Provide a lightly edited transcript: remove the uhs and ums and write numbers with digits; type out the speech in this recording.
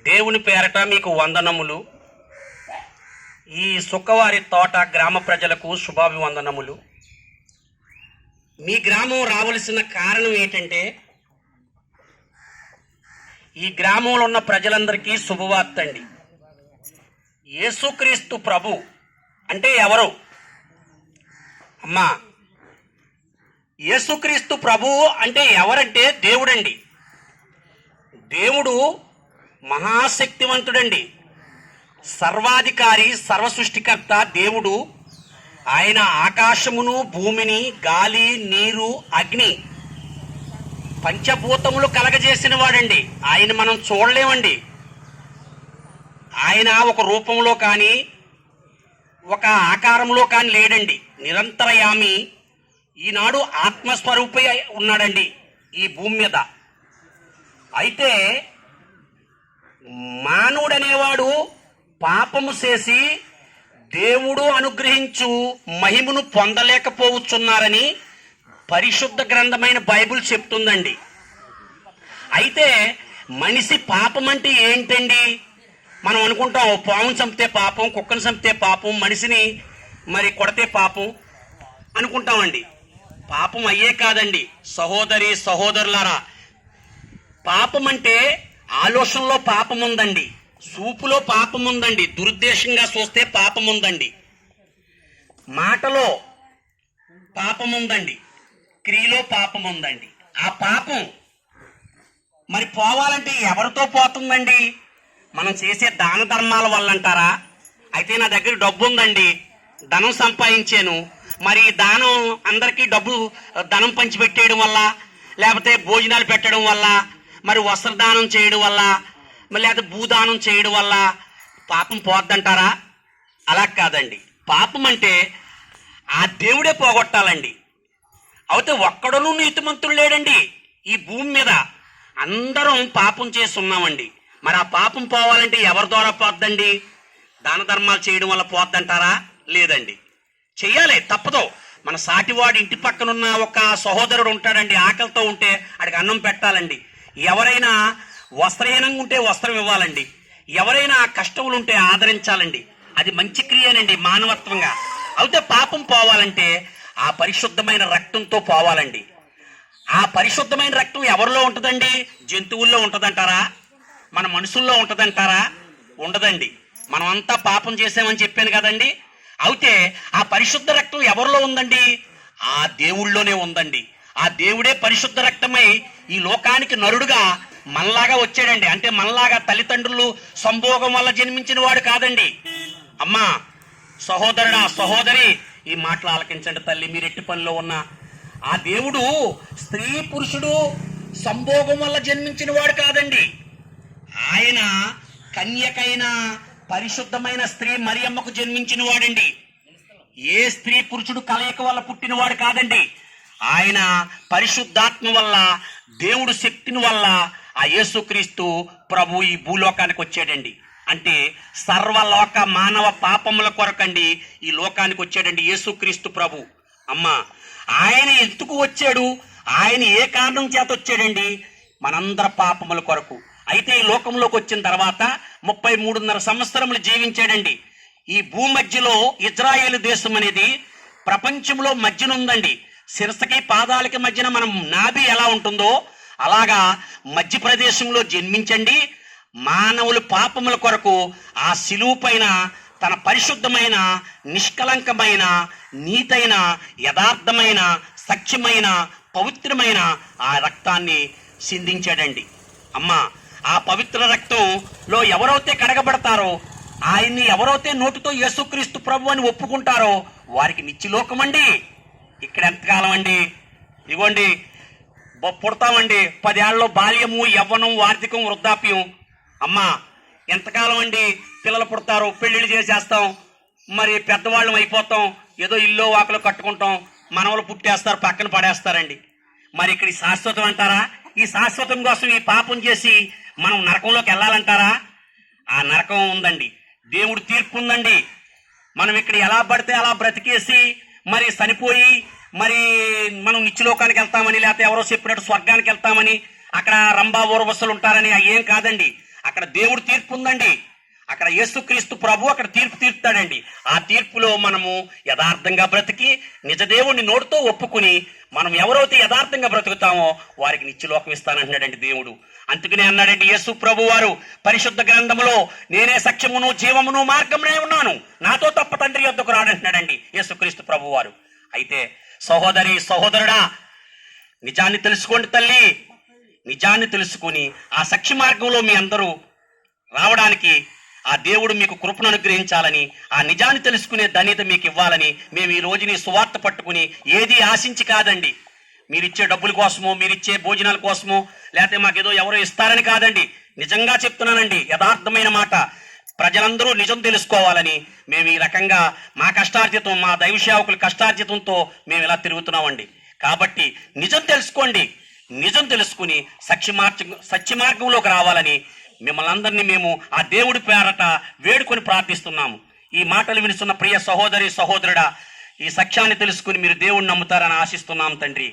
దేవుని పేరట మీకు వందనములు. ఈ సుక్కవారి తోట గ్రామ ప్రజలకు శుభాభివందనములు. మీ గ్రామం రావలసిన కారణం ఏంటంటే, ఈ గ్రామంలో ఉన్న ప్రజలందరికీ శుభవార్త అండి. యేసుక్రీస్తు ప్రభు అంటే ఎవరు అమ్మా? యేసుక్రీస్తు ప్రభు అంటే ఎవరంటే దేవుడండి. దేవుడు మహాశక్తివంతుడండి, సర్వాధికారి, సర్వసృష్టికర్త దేవుడు. ఆయన ఆకాశమును, భూమిని, గాలి, నీరు, అగ్ని పంచభూతములు కలగజేసిన వాడండి. ఆయన మనం చూడలేమండి. ఆయన ఒక రూపంలో కానీ ఒక ఆకారంలో కానీ లేడండి. నిరంతరయామి, ఈనాడు ఆత్మస్వరూపి ఉన్నాడండి ఈ భూమి మీద. అయితే మానవుడనేవాడు పాపము చేసి దేవుడు అనుగ్రహించు మహిమను పొందలేకపోవచ్చున్నారని పరిశుద్ధ గ్రంథమైన బైబిల్ చెప్తుందండి. అయితే మనిషి పాపం అంటే ఏంటండి? మనం అనుకుంటాం, పావును చంపితే పాపం, కుక్కను చంపితే పాపం, మనిషిని మరి కొడితే పాపం అనుకుంటామండి. పాపం అయ్యే కాదండి సహోదరి సహోదరులారా. పాపం అంటే ఆలోచనలో పాపం ఉందండి, చూపులో పాపం ఉందండి, దురుద్దేశంగా చూస్తే పాపం ఉందండి, మాటలో పాపం ఉందండి, క్రియలో పాపం ఉందండి. ఆ పాపం మరి పోవాలంటే ఎవరితో పోతుందండి? మనం చేసే దాన ధర్మాల వల్ల అంటారా? అయితే నా దగ్గర డబ్బు ఉందండి, ధనం సంపాదించాను, మరి దానం అందరికీ ధనం పంచిపెట్టేయడం వల్ల, లేకపోతే భోజనాలు పెట్టడం వల్ల, మరి వస్త్రదానం చేయడం వల్ల, మరి లేకపోతే భూదానం చేయడం వల్ల పాపం పోద్దంటారా? అలా కాదండి. పాపం అంటే ఆ దేవుడే పోగొట్టాలండి. అయితే ఒక్కడనూ నీతిమంతుడు లేడండి ఈ భూమి మీద. అందరం పాపం చేసి ఉన్నామండి. మరి ఆ పాపం పోవాలంటే ఎవరి ద్వారా పోద్దండి? దాన ధర్మాలు చేయడం వల్ల పోద్దంటారా? లేదండి, చెయ్యాలి, తప్పదు. మన సాటివాడి ఇంటి పక్కనున్న ఒక సహోదరుడు ఉంటాడండి, ఆకలితో ఉంటే ఆడికి అన్నం పెట్టాలండి. ఎవరైనా వస్త్రహీనంగా ఉంటే వస్త్రం ఇవ్వాలండి. ఎవరైనా కష్టములు ఉంటే ఆదరించాలండి. అది మంచి క్రియనండి మానవత్వంగా. అయితే పాపం పోవాలంటే ఆ పరిశుద్ధమైన రక్తంతో పోవాలండి. ఆ పరిశుద్ధమైన రక్తం ఎవరిలో ఉంటుందండి? జంతువుల్లో ఉంటుందంటారా? మన మనుషుల్లో ఉంటుందంటారా? ఉండదండి. మనం అంతా పాపం చేసామని చెప్పాను కదండి. అయితే ఆ పరిశుద్ధ రక్తం ఎవరిలో ఉందండి? ఆ దేవుళ్ళలోనే ఉందండి. ఆ దేవుడే పరిశుద్ధ రక్తమై ఈ లోకానికి నరుడుగా మనలాగా వచ్చాడండి. అంటే మనలాగా తల్లిదండ్రులు సంభోగం వల్ల జన్మించిన వాడు కాదండి. అమ్మా, సహోదరుడా, సహోదరి, ఈ మాటలు ఆలకించండి తల్లి, మీరు ఎట్టి పనిలో ఉన్న. ఆ దేవుడు స్త్రీ పురుషుడు సంభోగం వల్ల జన్మించిన వాడు కాదండి. ఆయన కన్యకైన పరిశుద్ధమైన స్త్రీ మరియమ్మకు జన్మించిన వాడండి. ఏ స్త్రీ పురుషుడు కలయిక వల్ల పుట్టినవాడు కాదండి. ఆయన పరిశుద్ధాత్మ వల్ల, దేవుడు శక్తిని వల్ల ఆ యేసుక్రీస్తు ప్రభు ఈ భూలోకానికి వచ్చాడండి. అంటే సర్వలోక మానవ పాపముల కొరకండి ఈ లోకానికి వచ్చాడండి యేసుక్రీస్తు ప్రభు. అమ్మా, ఆయన ఎందుకు వచ్చాడు? ఆయన ఏ కారణం చేత వచ్చాడండి? మనందరి పాపముల కొరకు. అయితే ఈ లోకంలోకి వచ్చిన తర్వాత 33.5 సంవత్సరములు జీవించాడండి. ఈ భూమధ్యలో ఇజ్రాయేలు దేశం అనేది ప్రపంచంలో మధ్యన ఉందండి. శిరస్సుకి పాదాలకి మధ్యన మనం నాభి ఎలా ఉంటుందో అలాగా మధ్య ప్రదేశంలో జన్మించండి. మానవులు పాపముల కొరకు ఆ శిలువ పైన తన పరిశుద్ధమైన, నిష్కలంకమైన, నీతైన, యథార్థమైన, సత్యమైన, పవిత్రమైన ఆ రక్తాన్ని సిందించాడండి. అమ్మా, ఆ పవిత్ర రక్తంలో ఎవరైతే కడగబడతారో, ఆయన్ని ఎవరైతే నోటితో యేసుక్రీస్తు ప్రభు అని ఒప్పుకుంటారో వారికి నిత్యలోకమండి. ఇక్కడ ఎంతకాలం అండి? ఇగోండి, పుడతామండి, 10 ఏళ్ళలో బాల్యము, యవ్వనం, వార్ధక్యం, వృద్ధాప్యం. అమ్మా, ఎంతకాలం అండి? పిల్లలు పుడతారు, పెళ్లిళ్ళు చేసేస్తాం, మరి పెద్దవాళ్ళం అయిపోతాం, ఏదో ఇల్లు వాకలు కట్టుకుంటాం, మనవలు పుట్టేస్తారు, పక్కన పడేస్తారండి. మరి ఇక్కడ శాశ్వతం అంటారా? ఈ శాశ్వతం కోసం ఈ పాపం చేసి మనం నరకంలోకి వెళ్ళాలంటారా? ఆ నరకం ఉందండి, దేవుడు తీర్పు ఉందండి. మనం ఇక్కడ ఎలా పడితే అలా బ్రతికేసి మరి చనిపోయి మరి మనం నిత్యలోకానికి వెళ్తామని, లేకపోతే ఎవరో చెప్పినట్టు స్వర్గానికి వెళ్తామని, అక్కడ రంభా ఊర్వశులు ఉంటారని ఏం కాదండి. అక్కడ దేవుడు తీర్పు ఉందండి. అక్కడ యేసుక్రీస్తు ప్రభు అక్కడ తీర్పు తీర్పుతాడండి. ఆ తీర్పులో మనము యథార్థంగా బ్రతికి నిజ దేవుణ్ణి నోటితో ఒప్పుకుని మనం ఎవరైతే యథార్థంగా బ్రతుకుతామో వారికి నిత్యలోకం ఇస్తానంటున్నాడండి దేవుడు. అందుకనే అన్నాడండి యేసు ప్రభు వారు పరిశుద్ధ గ్రంథములో, నేనే సత్యమును జీవమును మార్గమునే ఉన్నాను, నాతో తప్ప తండ్రి యొద్దకు రాడంటున్నాడండి యేసుక్రీస్తు ప్రభు వారు. అయితే సహోదరి సహోదరుడా, నిజాన్ని తెలుసుకోండి తల్లి. నిజాన్ని తెలుసుకుని ఆ సత్య మార్గంలో మీ అందరూ రావడానికి ఆ దేవుడు మీకు కృపను అనుగ్రహించాలని, ఆ నిజాన్ని తెలుసుకునే ధన్యత మీకు ఇవ్వాలని మేము ఈ రోజుని సువార్త పట్టుకుని ఏది ఆశించి కాదండి, మీరిచ్చే డబ్బుల కోసమో మీరిచ్చే భోజనాల కోసమో లేకపోతే మాకేదో ఎవరో ఇస్తారని కాదండి. నిజంగా చెప్తున్నానండి, యథార్థమైన మాట. ప్రజలందరూ నిజం తెలుసుకోవాలని మేము ఈ రకంగా మా కష్టార్జితం, మా దైవ సేవకుల కష్టార్జితంతో మేము ఇలా తిరుగుతున్నామండి. కాబట్టి నిజం తెలుసుకోండి. నిజం తెలుసుకుని సత్య మార్గంలోకి రావాలని మిమ్మల్ని అందరినీ మేము ఆ దేవుడి పేరట వేడుకొని ప్రార్థిస్తున్నాము. ఈ మాటలు వినిస్తున్న ప్రియ సహోదరి సహోదరుడా, ఈ సత్యాన్ని తెలుసుకుని మీరు దేవుణ్ణి నమ్ముతారని ఆశిస్తున్నాం తండ్రి.